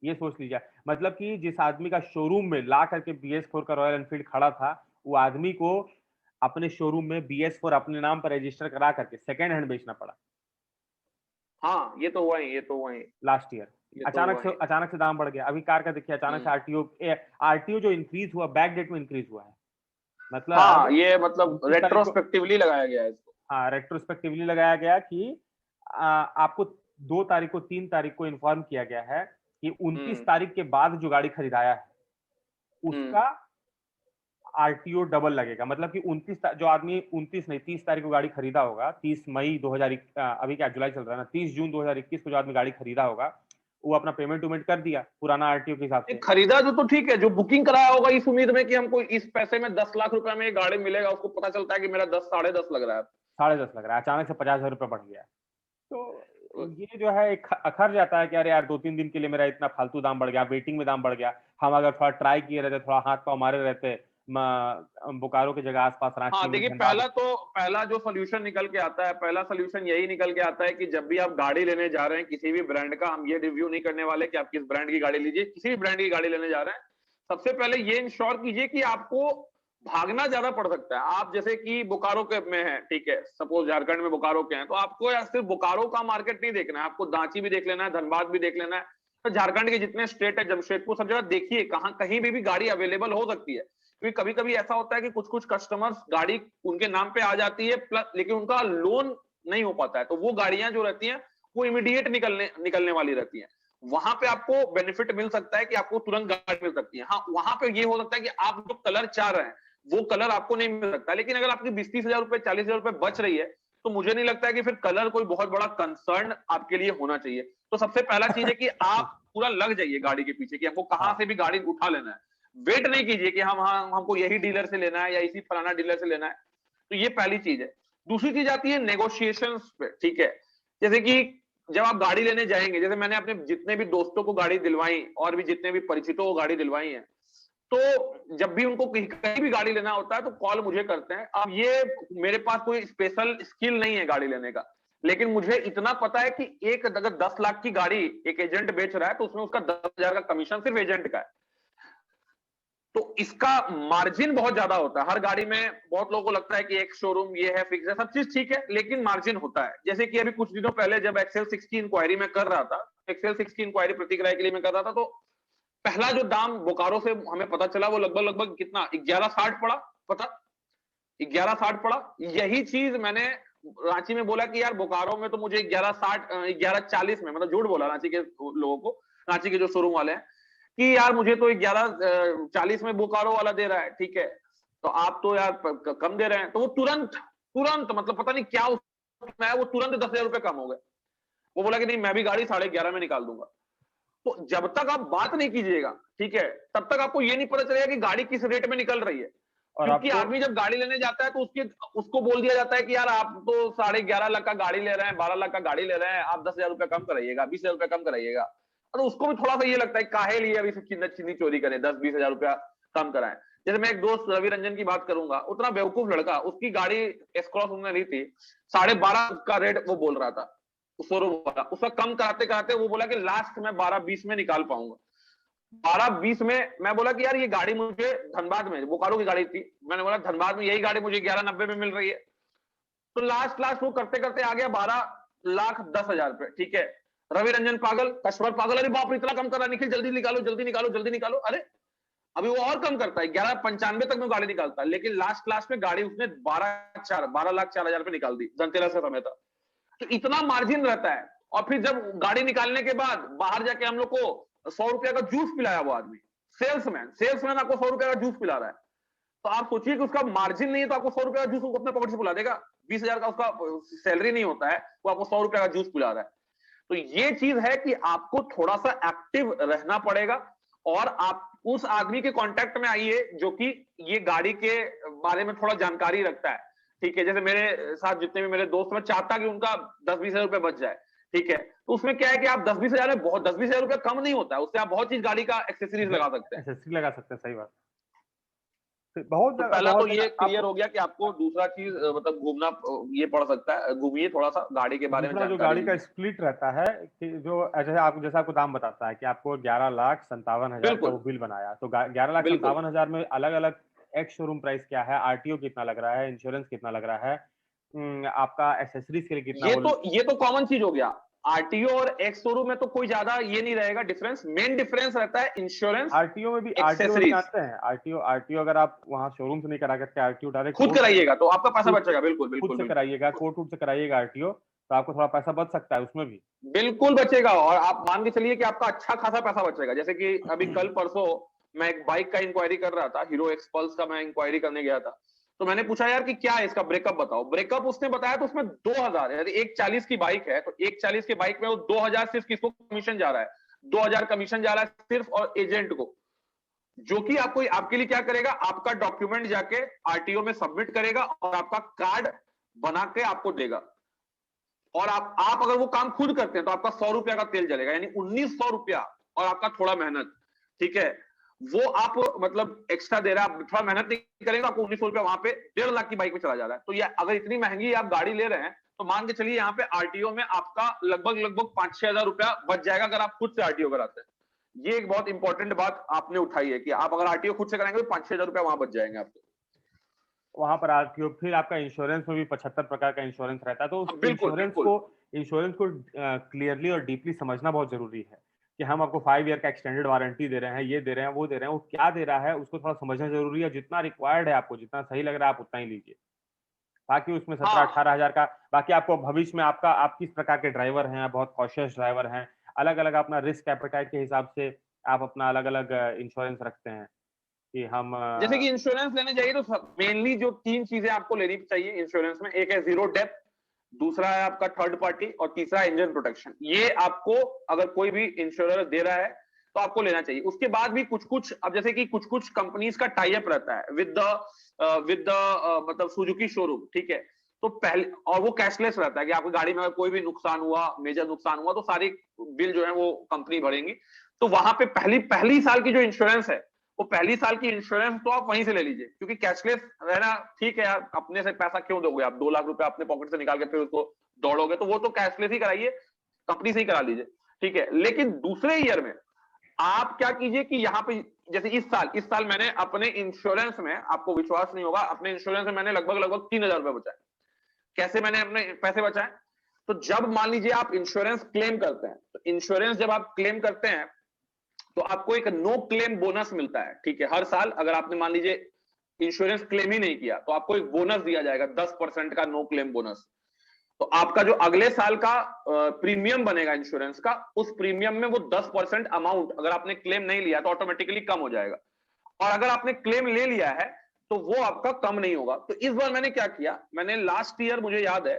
ये सोच लीजिए, मतलब कि जिस आदमी का शोरूम में ला करके BS4 का रॉयल एनफील्ड खड़ा था, वो आदमी को अपने शोरूम में BS4 अपने नाम पर रजिस्टर करा करके सेकेंड हैंड बेचना पड़ा हाँ ये तो हुआ ही, ये तो हुआ ही। Last year. ये तो वही अचानक से दाम बढ़ गया। अभी कार का देखिए, अचानक से आरटीओ जो इंक्रीज हुआ, बैक डेट में इंक्रीज हुआ है। मतलब हाँ, ये मतलब 29 तारीख को, रेट्रोस्पेक्टिवली लगाया गया है इसको। हाँ, रेट्रोस्पेक्टिवली लगाया गया कि आपको 2 तारीख को, 3 तारीख को इन्फॉर्म किया गया है कि 29 हम्म। तारीख के बाद जो गाड़ी खरीदाया है हम्म। उसका आरटीओ डबल लगेगा। मतलब कि 29 जो आदमी 29 नहीं 30 तारीख को गाड़ी खरीदा होगा, 30 मई 2021, अभी क्या जुलाई चल रहा है ना, 30 जून 2021 को जो आदमी गाड़ी खरीदा होगा वो अपना पेमेंट वेमेंट कर दिया पुराना आरटीओ के हिसाब से। खरीदा जो तो ठीक है, जो बुकिंग कराया होगा इस उम्मीद में कि हमको इस पैसे में 10 लाख रुपए में ये गाड़ी मिलेगा, उसको पता चलता है कि मेरा 10 साढ़े 10 लग रहा है। 10.5 लग रहा है, अचानक से 50,000 रुपये बढ़ गया। तो ये जो है एक अखर जाता है कि अरे यार 2-3 दिन के लिए मेरा इतना फालतू दाम बढ़ गया, वेटिंग में दाम बढ़ गया। हम अगर थोड़ा ट्राई किए रहते, थोड़ा हाथ पांव मारे रहते, बोकारो की जगह आसपास रांची हाँ में, देखिए, धनबाद। पहला जो सोल्यूशन निकल के आता है, पहला सोल्यूशन यही निकल के आता है कि जब भी आप गाड़ी लेने जा रहे हैं किसी भी ब्रांड का, हम ये रिव्यू नहीं करने वाले कि आप किस ब्रांड की गाड़ी लीजिए, किसी भी ब्रांड की गाड़ी लेने जा रहे हैं, सबसे पहले ये इंश्योर कीजिए कि आपको भागना ज्यादा पड़ सकता है। आप जैसे कि बोकारो के में है, ठीक है, सपोज झारखंड में बोकारो के हैं, तो आपको यार सिर्फ बोकारो का मार्केट नहीं देखना है, आपको रांची भी देख लेना है, धनबाद भी देख लेना है, तो झारखंड के जितने स्टेट है, जमशेदपुर, सब जगह देखिए कहाँ कहीं भी गाड़ी अवेलेबल हो सकती है। क्योंकि कभी कभी ऐसा होता है कि कुछ कुछ कस्टमर्स गाड़ी उनके नाम पे आ जाती है प्लस, लेकिन उनका लोन नहीं हो पाता है, तो वो गाड़ियां जो रहती हैं वो इमीडिएट निकलने वाली रहती हैं। वहां पे आपको बेनिफिट मिल सकता है कि आपको तुरंत गाड़ी मिल सकती है। हाँ, वहां पे ये हो सकता है कि आप जो कलर चाह रहे हैं वो कलर आपको नहीं मिल सकता, लेकिन अगर आपकी 20-30 हजार रुपए, 40 हजार रुपए बच रही है, तो मुझे नहीं लगता है कि फिर कलर कोई बहुत बड़ा कंसर्न आपके लिए होना चाहिए। तो सबसे पहला चीज है कि आप पूरा लग जाइए गाड़ी के पीछे कि आपको कहां से भी गाड़ी उठा लेना है। वेट नहीं कीजिए कि हमको यही डीलर से लेना है या इसी फलाना डीलर से लेना है। तो ये पहली चीज है। दूसरी चीज आती है नेगोशिएशंस पे, ठीक है। जैसे कि जब आप गाड़ी लेने जाएंगे, जैसे मैंने अपने जितने भी दोस्तों को गाड़ी दिलवाई और भी जितने भी परिचितों को गाड़ी दिलवाई है, तो जब भी उनको कहीं भी गाड़ी लेना होता है तो कॉल मुझे करते हैं। अब ये मेरे पास कोई स्पेशल स्किल नहीं है गाड़ी लेने का, लेकिन मुझे इतना पता है कि एक अगर 10 लाख की गाड़ी एक एजेंट बेच रहा है तो उसमें उसका 10,000 का कमीशन सिर्फ एजेंट का है। तो इसका मार्जिन बहुत ज्यादा होता है हर गाड़ी में। बहुत लोगों को लगता है कि एक शोरूम ये है, फिक्स है, सब चीज ठीक है, लेकिन मार्जिन होता है। जैसे कि अभी कुछ दिनों पहले जब एक्सेल 6 की इंक्वायरी में कर रहा था, एक्सेल 6 की इंक्वायरी प्रतिक्रिया के लिए मैं कर रहा था, तो पहला जो दाम बोकारो से हमें पता चला वो लगभग कितना 1160 पड़ा। पता 1160 पड़ा। यही चीज मैंने रांची में बोला कि यार बोकारो में तो मुझे 1160 1140 में, मतलब झूठ बोला रांची के लोगों को, रांची के जो शोरूम वाले हैं, कि यार मुझे तो 1140 में बोकारो वाला दे रहा है, ठीक है, तो आप तो यार कम दे रहे हैं। तो वो तुरंत तुरंत मतलब पता नहीं क्या उसमें है, वो तुरंत 10,000 रुपए कम हो गए। वो बोला कि नहीं, मैं भी गाड़ी 11.5 में निकाल दूंगा। तो जब तक आप बात नहीं कीजिएगा, ठीक है, तब तक आपको ये नहीं पता चलेगा कि गाड़ी किस रेट में निकल रही है। और क्योंकि आपको आदमी जब गाड़ी लेने जाता है तो उसको बोल दिया जाता है कि यार आप तो 11.5 लाख का गाड़ी ले रहे हैं, 12 लाख का गाड़ी ले रहे हैं, आप 10,000 रुपए कम कराइएगा, 20,000 रुपए कम कराइएगा। और उसको भी थोड़ा सा ये लगता है काहे लिए अभी चीनी चोरी करें, 10-20 हजार रुपया कम कराएं। जैसे मैं एक दोस्त रवि रंजन की बात करूंगा, उतना बेवकूफ लड़का, उसकी गाड़ी एस्क्रॉस उन्होंने ली थी, 12.5 का रेट वो बोल रहा था शोरूम वाला। उसका कम कराते कराते वो बोला कि लास्ट में 12-20 में निकाल पाऊंगा। 12-20 में मैं बोला कि यार ये गाड़ी मुझे धनबाद में, बोकारो की गाड़ी थी, मैंने बोला धनबाद में यही गाड़ी मुझे 1190 में मिल रही है। तो लास्ट वो करते करते आ गया 12,10,000 रुपए, ठीक है। रवि रंजन पागल, कस्टमर पागल, अरे बाप रे इतना कम कर रहा, निखिल जल्दी निकालो जल्दी निकालो जल्दी निकालो। अरे अभी वो और कम करता है, 1195 तक में गाड़ी निकालता है, लेकिन लास्ट में गाड़ी उसने 12,04,000 रुपए निकाल दी, धनतेरस से समय था। तो इतना मार्जिन रहता है। और फिर जब गाड़ी निकालने के बाद बाहर जाके हम लोग को 100 रुपया का जूस पिलाया वो आदमी, सेल्समैन आपको 100 रुपया का जूस पिला रहा है। तो आप सोचिए कि उसका मार्जिन नहीं है तो आपको 100 रुपया का जूस अपने पॉकेट से पिला देगा। 20,000 का उसका सैलरी नहीं होता है, वो आपको 100 रुपया का जूस पिला रहा है। तो ये चीज है कि आपको थोड़ा सा एक्टिव रहना पड़ेगा और आप उस आदमी के कांटेक्ट में आइए जो कि ये गाड़ी के बारे में थोड़ा जानकारी रखता है, ठीक है। जैसे मेरे साथ जितने भी मेरे दोस्त, मैं चाहता कि उनका 10-20 हजार रुपये बच जाए, ठीक है। तो उसमें क्या है कि आप 10-20 हजार में, बहुत 10-20 हजार रुपया कम नहीं होता है, उससे आप बहुत चीज गाड़ी का एक्सेसरीज लगा सकते हैं। एक्सेसरी लगा सकते हैं, सही बात। बहुत तो पहला तो बहुत ये जगह क्लियर हो गया कि आपको दूसरा चीज मतलब घूमना, ये पड़ सकता है, घूमिए थोड़ा सा, गाड़ी के बारे में दूसरा जो जानकारी गाड़ी का लीजिए। स्प्लिट रहता है कि जो जैसा आपको दाम बताता है कि आपको 11,57,000 का बिल्कुल वो बिल बनाया, तो 11,57,000 में अलग अलग एक्स शोरूम प्राइस क्या है, आरटीओ कितना लग रहा है, इंश्योरेंस कितना लग रहा है, आपका एसेसरीज के लिए कितना ये तो कॉमन चीज हो गया। आरटीओ और एक्स शोरूम में तो कोई ज्यादा ये नहीं रहेगा डिफरेंस। मेन डिफरेंस रहता है इंश्योरेंस, आरटीओ में एक्सेसरीज। जानते हैं, आरटीओ आरटीओ अगर आप वहां शोरूम से नहीं करा करके आरटीओ डायरेक्ट खुद कराइएगा तो आपका पैसा बचेगा। बिल्कुल खुद बिल्कुल से बिल्कुल कराइएगा, कोर्ट से कराइएगा आरटीओ, तो आपको थोड़ा पैसा बच सकता है उसमें भी। बिल्कुल बचेगा। और आप मान के चलिए कि आपका अच्छा खासा पैसा बचेगा। जैसे कि अभी कल परसों मैं एक बाइक का इंक्वायरी कर रहा था, हीरो एक्स पल्स का मैं इंक्वायरी करने गया था। तो मैंने पूछा यार कि क्या है इसका ब्रेकअप बताओ। ब्रेकअप उसने बताया तो उसमें 2000, यानी 140 की बाइक है तो 140 की बाइक में वो 2000 सिर्फ किसको कमीशन जा रहा है, 2000 कमीशन जा रहा है सिर्फ और एजेंट को, जो कि आपको आपके लिए क्या करेगा, आपका डॉक्यूमेंट जाके आरटीओ में सबमिट करेगा और आपका कार्ड बना के आपको देगा। और आप अगर वो काम खुद करते हैं तो आपका 100 रुपया का तेल जलेगा, यानी 1900 रुपया, और आपका थोड़ा मेहनत, ठीक है, वो आप मतलब एक्स्ट्रा दे रहा है। आप थोड़ा मेहनत नहीं करेंगे आपको 1900 रुपया वहां पे 1.5 लाख की बाइक में चला जा रहा है। तो ये अगर इतनी महंगी आप गाड़ी ले रहे हैं तो मान के चलिए यहाँ पे आरटीओ में आपका लगभग 5-6 हजार रुपया बच जाएगा अगर आप खुद से आरटीओ कराते हैं। ये एक बहुत इंपॉर्टेंट बात आपने उठाई है कि आप अगर आरटीओ खुद से कराएंगे तो 5-6 हजार रुपया वहां बच जाएंगे आपको। वहां पर आरटीओ, फिर आपका इंश्योरेंस में भी 75 प्रकार का इंश्योरेंस रहता है, तो उस बिल्कुल बिल्कुल। इंश्योरेंस को क्लियरली और डीपली समझना बहुत जरूरी है कि हम आपको 5 ईयर का एक्सटेंडेड वारंटी दे रहे हैं, ये दे रहे हैं, वो दे रहे हैं, वो क्या दे रहा है उसको थोड़ा समझना जरूरी है। जितना रिक्वायर्ड है आपको, जितना सही लग रहा है आप उतना ही लीजिए। बाकी उसमें 17-18 हजार का, बाकी आपको भविष्य में आपका आप किस प्रकार के ड्राइवर हैं, बहुत कॉशियस ड्राइवर हैं, अलग अलग अपना रिस्क एपेटाइट के हिसाब से आप अपना अलग अलग इंश्योरेंस रखते हैं कि हम जैसे कि इंश्योरेंस लेने जाइए तो मेनली जो 3 चीजें आपको लेनी चाहिए इंश्योरेंस में, एक है जीरो डेप्थ, दूसरा है आपका थर्ड पार्टी, और तीसरा इंजन प्रोटेक्शन। ये आपको अगर कोई भी इंश्योरेंस दे रहा है तो आपको लेना चाहिए। उसके बाद भी कुछ कुछ, अब जैसे कि कुछ कुछ कंपनीज का टाई अप रहता है विद द मतलब सुजुकी शोरूम, ठीक है, तो पहले, और वो कैशलेस रहता है कि आपकी गाड़ी में अगर कोई भी नुकसान हुआ, मेजर नुकसान हुआ, तो सारी बिल जो है वो कंपनी भरेंगी। तो वहां पे पहली साल की जो इंश्योरेंस है, वो पहली साल की इंश्योरेंस तो आप वहीं से ले लीजिए, क्योंकि कैशलेस रहना ठीक है यार, अपने से पैसा क्यों दोगे आप, 2 लाख रुपए अपने पॉकेट से निकाल के फिर उसको दौड़ोगे, तो वो तो कैशलेस ही कराइए, कंपनी से ही करा लीजिए, ठीक है। लेकिन दूसरे ईयर में आप क्या कीजिए कि यहाँ पे, जैसे इस साल मैंने अपने इंश्योरेंस में, आपको विश्वास नहीं होगा, अपने इंश्योरेंस में मैंने लगभग 3000 रुपए बचाए। कैसे मैंने अपने पैसे बचाए, तो जब मान लीजिए आप इंश्योरेंस क्लेम करते हैं, तो इंश्योरेंस जब आप क्लेम करते हैं तो आपको एक नो क्लेम बोनस मिलता है, ठीक है। हर साल अगर आपने मान लीजिए इंश्योरेंस क्लेम ही नहीं किया तो आपको एक बोनस दिया जाएगा 10% का नो क्लेम बोनस। तो आपका जो अगले साल का प्रीमियम बनेगा इंश्योरेंस का, उस प्रीमियम में वो 10% अमाउंट अगर आपने क्लेम नहीं लिया तो ऑटोमेटिकली कम हो जाएगा, और अगर आपने क्लेम ले लिया है तो वो आपका कम नहीं होगा। तो इस बार मैंने क्या किया, मैंने लास्ट ईयर, मुझे याद है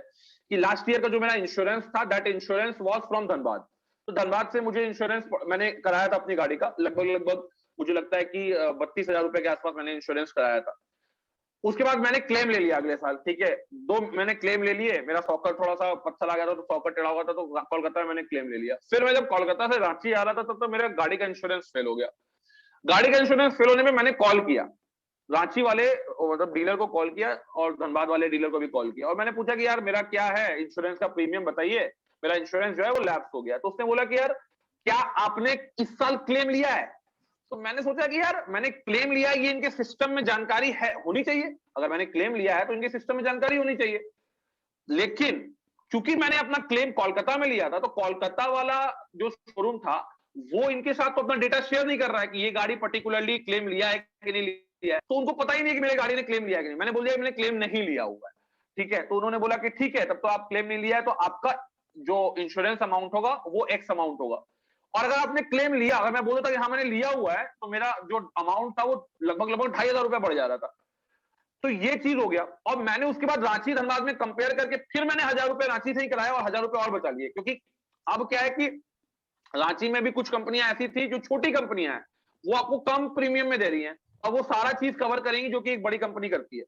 कि लास्ट ईयर का जो मेरा इंश्योरेंस था, that insurance was from Dhanbad. तो धनबाद से मुझे इंश्योरेंस मैंने कराया था अपनी गाड़ी का, लगभग मुझे लगता है कि 32,000 रुपए के आसपास मैंने इंश्योरेंस कराया था। उसके बाद मैंने क्लेम ले लिया अगले साल, ठीक है, 2 मैंने क्लेम ले लिए, मेरा सॉकर थोड़ा सा पत्थर आ गया था तो सॉकर टेढ़ा हुआ था, तो कोलकाता में मैंने क्लेम ले लिया। फिर मैं जब कोलकाता से रांची आ रहा था तब तो मेरा गाड़ी का इंश्योरेंस फेल हो गया। गाड़ी का इंश्योरेंस फेल होने में मैंने कॉल किया रांची वाले, मतलब डीलर को कॉल किया, और धनबाद वाले डीलर को भी कॉल किया, और मैंने पूछा कि यार मेरा क्या है इंश्योरेंस का प्रीमियम बताइए, मेरा इंश्योरेंस जो है वो लैप्स हो गया। तो उसने बोला कि यार क्या आपने इस साल क्लेम लिया है। तो मैंने सोचा कि यार मैंने क्लेम लिया है, ये इनके सिस्टम में जानकारी है, होनी चाहिए, अगर मैंने क्लेम लिया है तो इनके सिस्टम में जानकारी होनी चाहिए। लेकिन चूंकि मैंने अपना क्लेम कोलकाता में लिया था, तो कोलकाता वाला जो शोरूम था वो इनके साथ तो अपना डेटा शेयर नहीं कर रहा है कि ये गाड़ी पर्टिकुलरली क्लेम लिया है कि नहीं लिया है, तो उनको पता ही नहीं कि मेरी गाड़ी ने क्लेम लिया है कि नहीं। मैंने बोल दिया मैंने क्लेम नहीं लिया हुआ है, ठीक है। तो उन्होंने बोला कि ठीक है, तब तो आप क्लेम नहीं लिया है, तो आपका जो इंश्योरेंस अमाउंट होगा वो एक्स अमाउंट होगा। और अगर आपने क्लेम लिया, अगर मैं बोलता कि हाँ मैंने लिया हुआ है, तो मेरा जो अमाउंट था वो लगभग 2,500 रुपया बढ़ जा रहा था। तो ये चीज हो गया। और मैंने उसके बाद रांची धनबाद में कंपेयर करके फिर मैंने 1000 रुपए रांची से ही कराया और 1000 रुपए और बचा लिए, क्योंकि अब क्या है कि रांची में भी कुछ कंपनियां ऐसी थी जो छोटी कंपनियां हैं, वो आपको कम प्रीमियम में दे रही हैं और वो सारा चीज कवर करेंगी जो कि एक बड़ी कंपनी करती है।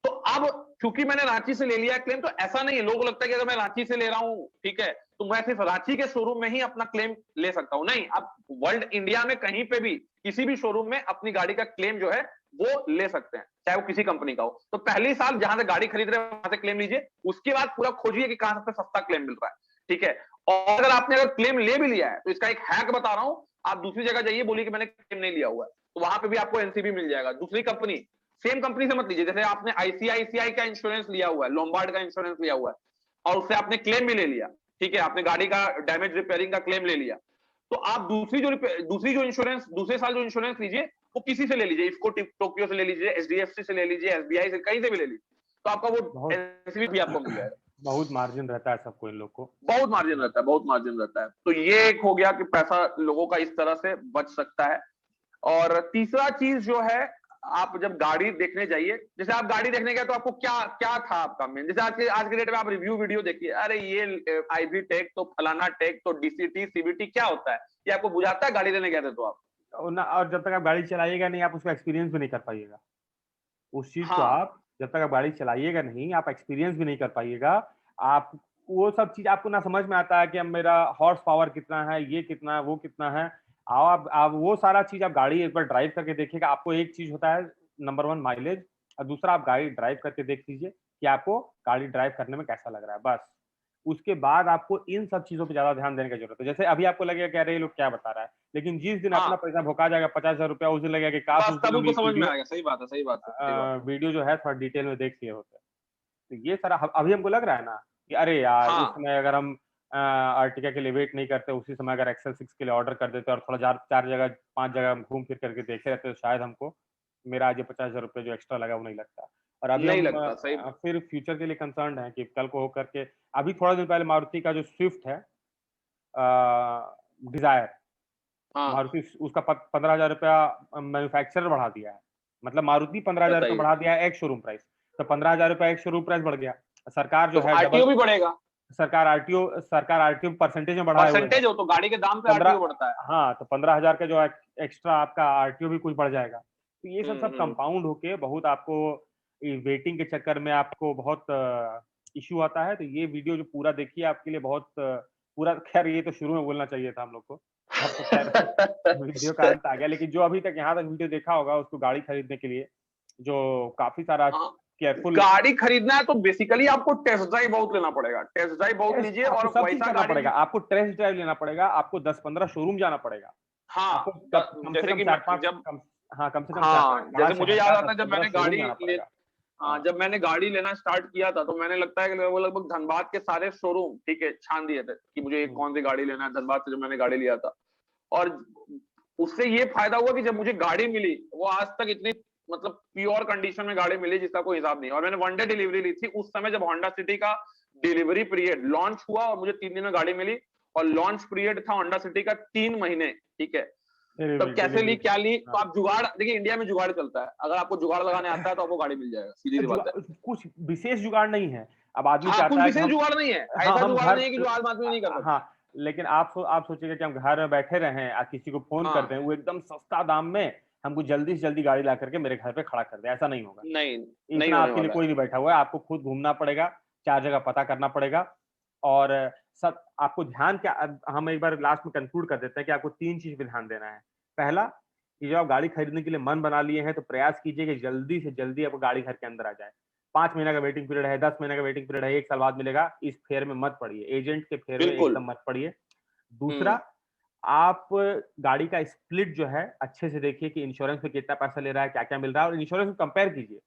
तो अब चूंकि मैंने रांची से ले लिया है क्लेम, तो ऐसा नहीं है, लोगों को लगता है कि अगर मैं रांची से ले रहा हूं, ठीक है, तो मैं सिर्फ रांची के शोरूम में ही अपना क्लेम ले सकता हूं। नहीं, आप वर्ल्ड इंडिया में कहीं पे भी किसी भी शोरूम में अपनी गाड़ी का क्लेम जो है वो ले सकते हैं, चाहे वो किसी कंपनी का हो। तो पहली साल जहां से गाड़ी खरीद रहे हैं वहां से क्लेम लीजिए, उसके बाद पूरा खोजिए कि कहां सबसे सस्ता क्लेम मिल रहा है, ठीक है। और अगर आपने अगर क्लेम ले भी लिया है तो इसका एक हैक बता रहा हूं, आप दूसरी जगह जाइए, बोलिए कि मैंने क्लेम नहीं लिया हुआ है, तो वहां पे भी आपको एनसीबी मिल जाएगा। दूसरी कंपनी, सेम कंपनी से मत लीजिए। जैसे आपने आईसीआईसीआई का इंश्योरेंस लिया हुआ है, लोम्बार्ड का इंश्योरेंस लिया हुआ है और उससे आपने क्लेम भी ले लिया, ठीक है, आपने गाड़ी का डैमेज रिपेयरिंग का क्लेम ले लिया, तो आप दूसरी जो इंश्योरेंस, दूसरे साल जो इंश्योरेंस लीजिए वो किसी से ले लीजिए, इफको टोक्यो से ले लीजिए, एचडीएफसी से ले लीजिए, एसबीआई से, कहीं से भी ले लीजिए, तो आपका वो बहुत एसवी भी आपको मिल जाएगा। बहुत मार्जिन रहता है सबको, इन लोग को बहुत मार्जिन रहता है, बहुत मार्जिन रहता है। तो ये एक हो गया कि पैसा लोगों का इस तरह से बच सकता है। और तीसरा चीज जो है, आप जब गाड़ी देखने जाइए, जैसे आप गाड़ी देखने गए तो आपको क्या क्या था आपका मेन, जैसे आज के डेट में आप रिव्यू वीडियो देखिए, अरे ये आईवी टेक तो फलाना टेक तो डीसीटी सीबीटी क्या होता है, ये आपको बुझाता है गाड़ी लेने गए थे तो आप? और जब तक आप गाड़ी चलाइएगा नहीं, आप उसका एक्सपीरियंस भी नहीं कर पाइएगा। उस चीज को हाँ आप जब तक आप गाड़ी चलाइएगा नहीं, आप एक्सपीरियंस भी नहीं कर पाइएगा। आप वो सब चीज आपको ना समझ में आता है कि अब मेरा हॉर्स पावर कितना है, ये कितना है, वो कितना है। आप वो सारा चीज आप गाड़ी एक बार ड्राइव करके देखिएगा। आपको एक चीज होता है, नंबर 1 माइलेज, और दूसरा आप गाड़ी ड्राइव करके देख लीजिए कि आपको गाड़ी ड्राइव करने में कैसा लग रहा है, बस। उसके बाद आपको इन सब चीजों पे ज्यादा ध्यान देने की जरूरत है। जैसे अभी आपको लगेगा कि अरे ये लोग क्या बता रहा है, लेकिन जिस दिन अपना हाँ, पैसा भुका जाएगा 50,000 रुपया, उस दिन लगेगा कि काश बस उस दिन तब हम उनको ये समझ में वीडियो आएगा। सही बात है, सही बात है, सही बात है। वीडियो जो है थोड़ा डिटेल में देख लिए होते। तो ये सारा अभी हमको लग रहा है ना कि अरे यार, उस हाँ समय अगर हम अर्टिगा के लिए वेट नहीं करते, उसी समय अगर एक्सेल 6 के लिए ऑर्डर कर देते और थोड़ा 4 जगह 5 जगह हम घूम फिर करके देखे रहते, तो शायद हमको मेरा आज ये 50,000 रुपये जो एक्स्ट्रा लगा वो नहीं लगता। और अभी नहीं हम लगता, सही। फिर फ्यूचर के लिए कंसर्न है कि कल को हो करके, अभी थोड़ा दिन पहले मारुति का जो स्विफ्ट है, डिजायर, हाँ मारुति उसका 15,000 रुपया मैन्युफैक्चरर बढ़ा दिया है। मतलब मारुति 15,000 रुपया बताइए, बढ़ा दिया है एक शोरूम प्राइस, तो 15,000 रुपया एक शोरूम प्राइस बढ़ गया। सरकार जो तो है आरटीओ डबल, भी बढ़ेगा। सरकार आरटीओ परसेंटेज में बढ़ाए हुए है। परसेंटेज हो तो गाड़ी के दाम पे आरटीओ 15, बढ़ता है। हाँ, तो 15,000 का जो एक्स्ट्रा आपका आरटीओ भी कुछ बढ़ जाएगा। तो ये सब सब हम्म। कंपाउंड होके बहुत आपको वेटिंग के चक्कर में आपको बहुत इश्यू आता है। तो ये वीडियो जो पूरा देखिए, आपके लिए बहुत पूरा, खैर ये तो शुरू में बोलना चाहिए था हम लोग को, अब तो खैर वीडियो का अंत आ गया। लेकिन जो अभी तक यहाँ तक वीडियो देखा होगा, उसको गाड़ी खरीदने के लिए जो काफी सारा हाँ, केयरफुल, गाड़ी खरीदना है तो बेसिकली आपको टेस्ट ड्राइव बहुत लेना पड़ेगा, टेस्ट ड्राइव बहुत टेस्ट लीजिए आपको और सब चीज वैसा करना गाड़ी पड़ेगा। आपको टेस्ट ड्राइव लेना पड़ेगा, आपको 10-15 शोरूम जाना पड़ेगा। आपको हाँ, कम से जैसे कम कि 4-5, जब, कम, हाँ, कम से कम 4-5 हाँ बड़ा जैसे मुझे शहर याद का आता है जब 10-15 मैंने शोरूम गाड़ी जाना ले, पड़ेगा। हाँ हाँ, जब मैंने गाड़ी लेना स्टार्ट किया था तो मैंने लगता है कि वो लगभग धनबाद के सारे शोरूम, ठीक है, छान दिए थे कि मुझे हुँ, कौन सी गाड़ी लेना है धनबाद से, जब मैंने गाड़ी लिया था। और उससे ये फायदा हुआ कि जब मुझे गाड़ी मिली, वो आज तक इतनी मतलब प्योर कंडीशन में गाड़ी मिली जिसका कोई हिसाब नहीं। और मैंने 1 डे डिलीवरी ली थी उस समय, जब होंडा सिटी का डिलीवरी पीरियड लॉन्च हुआ और मुझे 3 दिन में गाड़ी मिली। और लॉन्च पीरियड था होंडा सिटी का 3 महीने, ठीक है। तब डिलीवरी कैसे ली, डिलीवरी क्या ली, तो हाँ। आप जुगाड़ देखिए, इंडिया में जुगाड़ चलता है, अगर आपको जुगाड़ लगाने आता है तो आपको गाड़ी मिल जाएगा, सीधी सी बात है। कुछ विशेष जुगाड़ नहीं है। अब आदमी हाँ, कुछ चाहता है कि विशेष हम, जुगाड़ नहीं है, हाँ, ऐसा हम जुगाड़ घर नहीं है कि जो आम आदमी नहीं कर सकता। हाँ, लेकिन आप सोचिएगा कि हम घर में बैठे रहें, किसी को फ़ोन कर हाँ, दें, वो एकदम सस्ता दाम में हमको जल्दी से जल्दी गाड़ी ला करके मेरे घर पे खड़ा कर दे, ऐसा नहीं होगा। नहीं, नहीं इतना होने आपके लिए वाला है। कोई नहीं बैठा हुआ है, आपको खुद घूमना पड़ेगा, 4 जगह पता करना पड़ेगा। और सब आपको ध्यान क्या, हम एक बार लास्ट में कंक्लूड कर देते हैं कि आपको 3 चीज़ पे ध्यान देना है। पहला, कि जब आप गाड़ी खरीदने के लिए मन बना लिए हैं, तो प्रयास कीजिए कि जल्दी से जल्दी आपको गाड़ी घर के अंदर आ जाए। 5 महीने का वेटिंग पीरियड है, 10 महीने का वेटिंग पीरियड है, 1 साल बाद मिलेगा, इस फेयर में मत पड़िए, एजेंट के फेयर में बिल्कुल। एकदम मत पड़िए। हम्म। दूसरा, आप गाड़ी का स्प्लिट जो है अच्छे से देखिए कि इंश्योरेंस में कितना पैसा ले रहा है, क्या-क्या मिल रहा है, और इंश्योरेंस में कंपेयर कीजिए।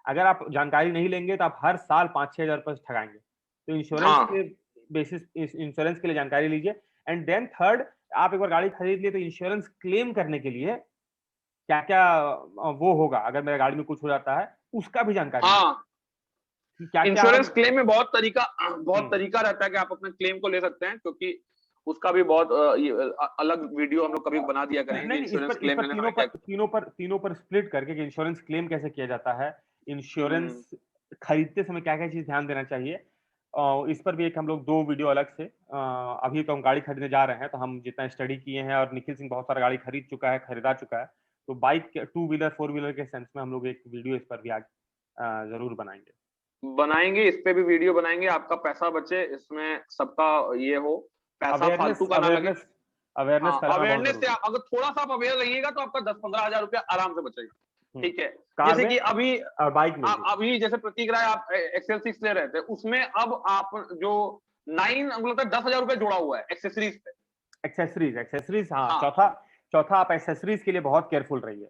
अगर आप जानकारी नहीं लेंगे तो आप हर साल 5-6 हज़ार रुपए ठगाएँगे। तो इंश्योरेंस हाँ के बेसिस इंश्योरेंस के लिए जानकारी लीजिए। एंड देन थर्ड, आप एक बार गाड़ी खरीद लिए तो इंश्योरेंस क्लेम करने के लिए क्या-क्या वो होगा, अगर मेरे गाड़ी में कुछ हो जाता है, उसका भी जानकारी लीजिए हाँ, कि क्या-क्या इंश्योरेंस हम। क्लेम में बहुत हुँ। तरीका रहता है कि आप अपने क्लेम को ले सकते हैं, क्योंकि उसका भी बहुत अलग वीडियो हम लोग कभी बना दिया करेंगे नहीं, कि नहीं, इंश्योरेंस क्लेम लेने में क्या। तीनों पर स्प्लिट करके कि इंश्योरेंस क्लेम कैसे किया जाता है, हम्म। इंश्योरेंस खरीदते समय क्या-क्या चीज़ ध्यान देना चाहिए। इस पर भी एक हम लोग 2 वीडियो अलग से, अभी तो हम गाड़ी खरीदने जा रहे हैं, तो हम जितना स्टडी किए हैं, और निखिल सिंह बहुत सारा गाड़ी खरीद चुका है, खरीदा चुका है, तो बाइक के 2 व्हीलर, 4 व्हीलर के सेंस में हम लोग एक वीडियो इस पर भी आज ज़रूर बनाएँगे। बनाएंगे, इस पे भी वीडियो बनाएंगे, आपका पैसा बचे, इसमें सबका ये हो, पैसा फालतू अवेयरनेस का ना लगे। अवेयरनेस अवेयरनेस हाँ, फैलाना बहुत अवेयरनेस से ज़रूरी है। अगर थोड़ा सा आप अवेयर रहिएगा तो आपका 10-15 हजार रुपया आराम से बचेगा, हुँ, ठीक है। कार जैसे में कि अभी और बाइक में भी। अभी जैसे प्रतीक राय आप एक्सेल 6 ले रहे थे, उसमें अब आप जो 9 हमको लगता है 10,000 रुपया जोड़ा हुआ है एक्सेसरीज पे। एक्सेसरीज़ हाँ, हाँ, चौथा चौथा आप एक्सेसरीज़ के लिए बहुत केयरफुल रहिए।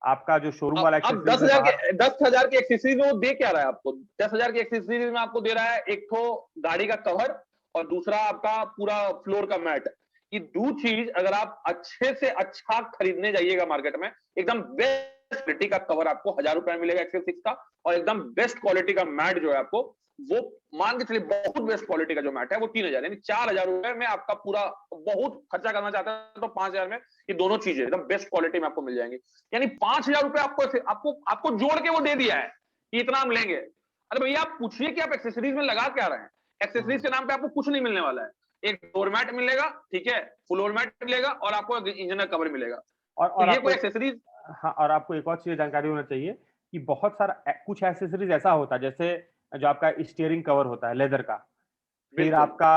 आपका जो शोरूम वाला अब एक्सेसरीज़ है बाहर, 10,000 की एक्सेसरीज में वो दे क्या रहा है आपको? 10,000 की एक्सेसरीज में आपको दे रहा है एक ठो गाड़ी का कवर और दूसरा आपका पूरा फ्लोर का मैट। ये दो चीज अगर आप अच्छे से अच्छा खरीदने जाइएगा मार्केट में, एकदम बेस्ट क्वालिटी का कवर आपको 1000 रुपए में मिलेगा एक्सेल 6 का, और एकदम बेस्ट क्वालिटी का मैट जो है आपको, वो मान के चलिए बहुत बेस्ट क्वालिटी का जो मैट है वो 3000, यानी 4000 रुपए में आपका पूरा, बहुत खर्चा करना चाहता है तो 5000 में ये दोनों चीजें एकदम बेस्ट क्वालिटी में आपको मिल जाएंगी। यानी 5000 रुपए आपको आपको आपको जोड़ के वो दे दिया है कि इतना हम लेंगे। अरे भैया आप पूछिए कि आप एक्सेसरीज में लगा क्या रहे हैं। एक्सेसरीज के नाम पे आपको कुछ नहीं मिलने वाला है। एक डोर मैट मिलेगा, ठीक है, फ्लोर मैट मिलेगा, और आपको इंजन का कवर मिलेगा। और तो ये कोई एक्सेसरीज। हाँ, और आपको एक और चीज जानकारी होना चाहिए कि बहुत सारा कुछ एक्सेसरीज ऐसा होता है, जैसे जो आपका स्टीयरिंग कवर होता है लेदर का, फिर आपका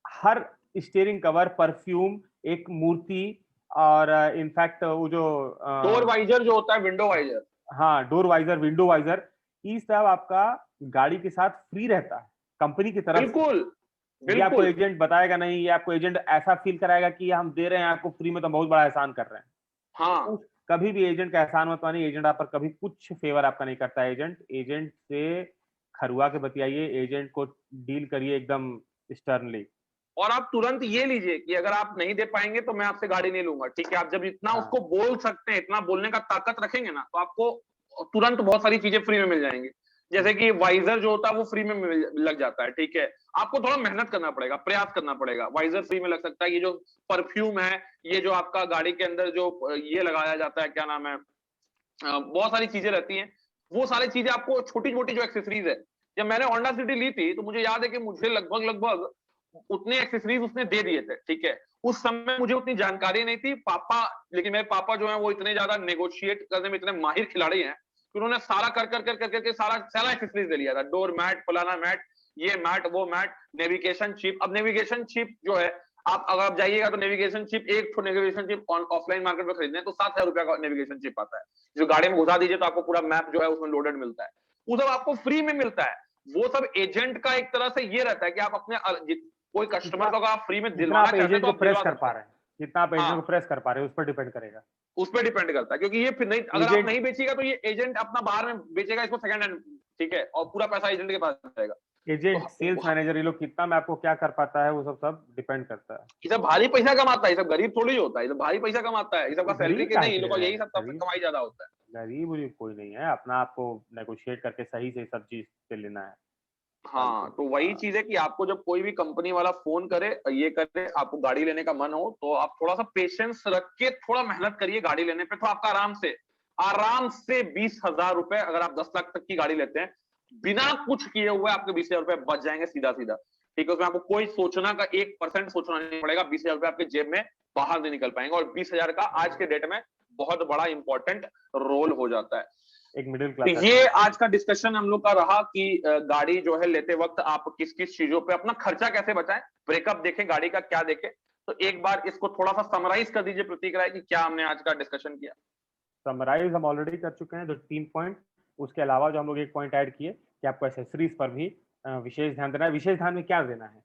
हर स्टीयरिंग कवर, परफ्यूम, एक मूर्ति, और इनफैक्ट वो जो डोर वाइजर जो होता है, विंडो वाइजर, हाँ, डोर वाइजर, विंडो वाइजर, ये सब आपका गाड़ी के साथ फ्री रहता है कंपनी की तरफ बिल्कुल से। ये आपको एजेंट बताएगा नहीं, ये आपको एजेंट ऐसा फील कराएगा कि हम दे रहे हैं आपको फ्री में तो बहुत बड़ा एहसान कर रहे हैं। हाँ, तो कभी भी एजेंट का एहसान मत मानिए, एजेंट आप पर कभी कुछ फेवर आपका नहीं करता है। एजेंट से खरुआ के बतियाइए, एजेंट को डील करिए एकदम स्टर्नली। और आप तुरंत ये लीजिए कि अगर आप नहीं दे पाएंगे तो मैं आपसे गाड़ी नहीं लूंगा, ठीक है। आप जब इतना हाँ। उसको बोल सकते हैं, इतना बोलने का ताकत रखेंगे ना, तो आपको तुरंत बहुत सारी चीजें फ्री में मिल जाएंगी। जैसे कि वाइजर जो होता है वो फ्री में लग जाता है, ठीक है। आपको थोड़ा मेहनत करना पड़ेगा, प्रयास करना पड़ेगा, वाइजर फ्री में लग सकता है। ये जो परफ्यूम है, ये जो आपका गाड़ी के अंदर जो ये लगाया जाता है, क्या नाम है, बहुत सारी चीजें रहती हैं, वो सारी चीजें आपको, छोटी छोटी जो एक्सेसरीज है। जब मैंने होंडा सिटी ली थी तो मुझे याद है कि मुझे लगभग लगभग उतने एक्सेसरीज उसने दे दिए थे, ठीक है। उस समय मुझे उतनी जानकारी नहीं थी पापा, लेकिन मेरे पापा जो है वो इतने ज्यादा नेगोशिएट करने में इतने माहिर खिलाड़ी हैं कि उन्होंने सारा कर सारा सारा एक्सेसरीज दे लिया था। डोर मैट, फलाना मैट, ये मैट, वो मैट, नेविगेशन चिप। अब नेविगेशन चिप जो है, आप अगर आप जाइएगा तो नेविगेशन चिप, एक तो नेविगेशन चिप ऑफलाइन मार्केट में खरीदने तो 7000 रुपए का नेविगेशन चिप आता है, जो गाड़ी में घुसा दीजिए तो आपको पूरा मैप जो है उसमें लोडेड मिलता है। वो सब आपको फ्री में मिलता है। वो सब एजेंट का एक तरह से ये रहता है कि आप अपने कोई कस्टमर को आप फ्री में दिलवाना चाहते हैं तो आप प्रेस दिलवा कर सकते पा हैं। रहे हैं, कितना आप एजेंट हाँ, को प्रेस कर पा रहे हैं, उस पर डिपेंड करेगा। उस पर डिपेंड करता है, क्योंकि ये फिर नहीं, अगर आप एजेंट नहीं बेचिएगा तो ये एजेंट अपना बाहर में बेचेगा इसको सेकंड हैंड, ठीक है, और पूरा पैसा एजेंट के पास जाएगा। एजेंट, सेल्स तो मैनेजर, ये लोग कितना में आपको क्या कर पाता है, वो सब सब डिपेंड करता है। ये सब भारी पैसा कमाता है, ये सब गरीब थोड़ी होता है, ये सब भारी पैसा कमाता है, ये सब का सैलरी गरीब के काहे नहीं, ये के लोग का लिए यही है? सब कमाई ज्यादा होता है। गरीब उरीब कोई नहीं है, अपना आपको नेगोशिएट करके सही से सब चीज पे लेना है। हाँ, तो वही हाँ, चीज है कि आपको जब कोई भी कंपनी वाला फोन करे, ये करे, आपको गाड़ी लेने का मन हो, तो आप थोड़ा सा पेशेंस रख के थोड़ा मेहनत करिए गाड़ी लेने पे, तो आपका आराम से 20,000 रुपए, अगर आप 10 लाख तक की गाड़ी लेते हैं, बिना कुछ किए हुए आपके 20,000 रुपए बच जाएंगे सीधा सीधा, ठीक है। उसमें आपको कोई सोचना का 1% सोचना नहीं पड़ेगा। 20,000 रुपए आपके जेब में बाहर नहीं निकल पाएंगे, और 20,000 का आज के डेट में बहुत बड़ा इंपॉर्टेंट रोल हो जाता है। एक मिडिल तो क्लास। ये आज का डिस्कशन हम लोग का रहा कि गाड़ी जो है लेते वक्त आप किस किस चीजों पे अपना खर्चा कैसे बचाएं, ब्रेकअप देखें, गाड़ी का क्या देखें। तो एक बार इसको थोड़ा सा समराइज कर दीजिए प्रतीक राय कि क्या हमने आज का डिस्कशन किया। समराइज हम ऑलरेडी कर चुके हैं, जो 3 पॉइंट। उसके अलावा जो हम लोग एक पॉइंट ऐड किए कि आपको एसेसरीज पर भी विशेष ध्यान देना है। विशेष ध्यान में क्या देना है,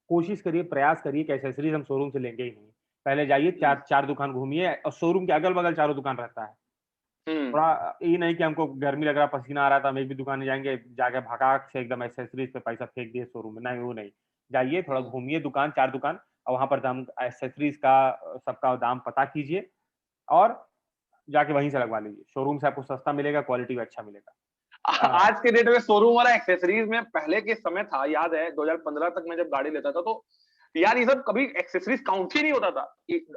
कोशिश करिए, प्रयास करिए कि एसेसरीज हम शोरूम से लेंगे ही नहीं। पहले जाइए, चार दुकान घूमिए, और शोरूम के अगल बगल चारों दुकान रहता है। थोड़ा ये नहीं कि हमको गर्मी लग रहा, पसीना आ रहा था, हम एक भी दुकान नहीं जाएंगे, जाके भगाक से एकदम एसेसरीज पे पैसा फेंक दिए शोरूम में, नहीं, वो नहीं। जाइए, थोड़ा घूमिए, दुकान, 4 दुकान, और वहां पर दाम, एसेसरीज का सबका दाम पता कीजिए, और जाके वहीं से लगवा लीजिए। शोरूम से आपको सस्ता मिलेगा, क्वालिटी भी अच्छा मिलेगा। आज के डेट में शोरूम वाला एक्सेसरीज में, पहले के समय था, याद है 2015 तक मैं जब गाड़ी लेता था तो यार ये सब कभी एक्सेसरीज काउंट ही नहीं होता था।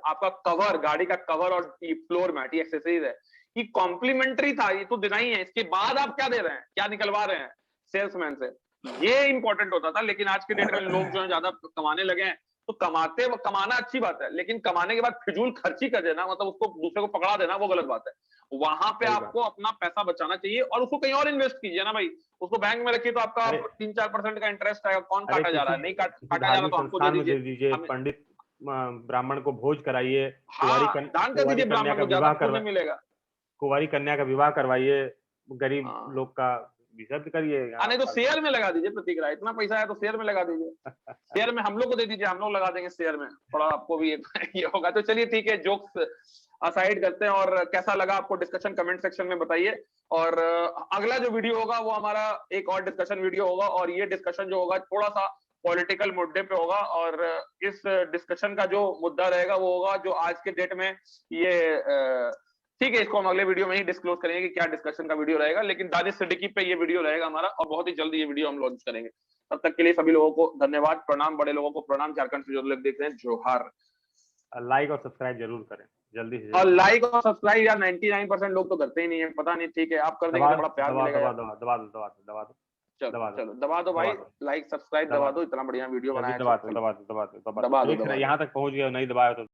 आपका कवर, गाड़ी का कवर और फ्लोर मैट, ये एक्सेसरीज है, ये कॉम्प्लीमेंट्री था, ये तो देना ही है। इसके बाद आप क्या दे रहे हैं, क्या निकलवा रहे हैं सेल्समैन से, ये इंपॉर्टेंट होता था। लेकिन आज के डेट में लोग जो है ज्यादा कमाने लगे हैं, तो कमाना अच्छी बात है, लेकिन कमाने के बाद फिजूल खर्ची कर देना, मतलब उसको दूसरे को पकड़ा देना, वो गलत बात है। वहां पे आपको अपना पैसा बचाना चाहिए और उसको कहीं और इन्वेस्ट कीजिए ना भाई। उसको बैंक में रखिए तो आपका 3-4% का इंटरेस्ट आएगा, कौन काटा जा रहा है, नहीं काटा जा रहा तो हमको दे दीजिए, पंडित ब्राह्मण को भोज कराइए, दान कर दीजिए ब्राह्मण को, ज्यादा पुण्य मिलेगा। कुंवारी कन्या का विवाह करवाइए, गरीब लोग का डिजर्व करिए। नहीं तो शेयर में लगा दीजिए प्रतीक राय, इतना पैसा है तो शेयर में लगा दीजिए। शेयर में हम लोग को दे दीजिए, हम लोग लगा देंगे शेयर में, थोड़ा आपको भी ये होगा। तो चलिए ठीक है, जोक्स असाइड करते हैं, और कैसा लगा आपको डिस्कशन कमेंट सेक्शन में बताइए। और अगला जो वीडियो होगा वो हमारा एक और डिस्कशन वीडियो होगा, और ये डिस्कशन जो होगा थोड़ा सा पॉलिटिकल मुद्दे पे होगा। और इस डिस्कशन का जो मुद्दा रहेगा वो होगा जो आज के डेट में ये ठीक है, इसको हम अगले वीडियो में ही डिस्क्लोज करेंगे कि क्या डिस्कशन का वीडियो रहेगा, लेकिन दानिश सिद्दीकी पे ये वीडियो रहेगा हमारा, और बहुत ही जल्दी ये वीडियो हम लॉन्च करेंगे। तब तक के लिए सभी लोगों को धन्यवाद, प्रणाम, बड़े लोगों को प्रणाम, झारखंड से जो लोग देख रहे हैं जोहार। लाइक और सब्सक्राइब जरूर करें जल्दी से और लाइक और सब्सक्राइब यार 99% लोग तो करते ही नहीं है, पता नहीं, ठीक है आप कर देंगे तो बड़ा प्यार मिलेगा। दबा दो चलो दबा दो भाई, लाइक सब्सक्राइब दबा दो, इतना बढ़िया वीडियो बनाया है। दबा दो, यहाँ तक पहुंच गया, नहीं दबाया तो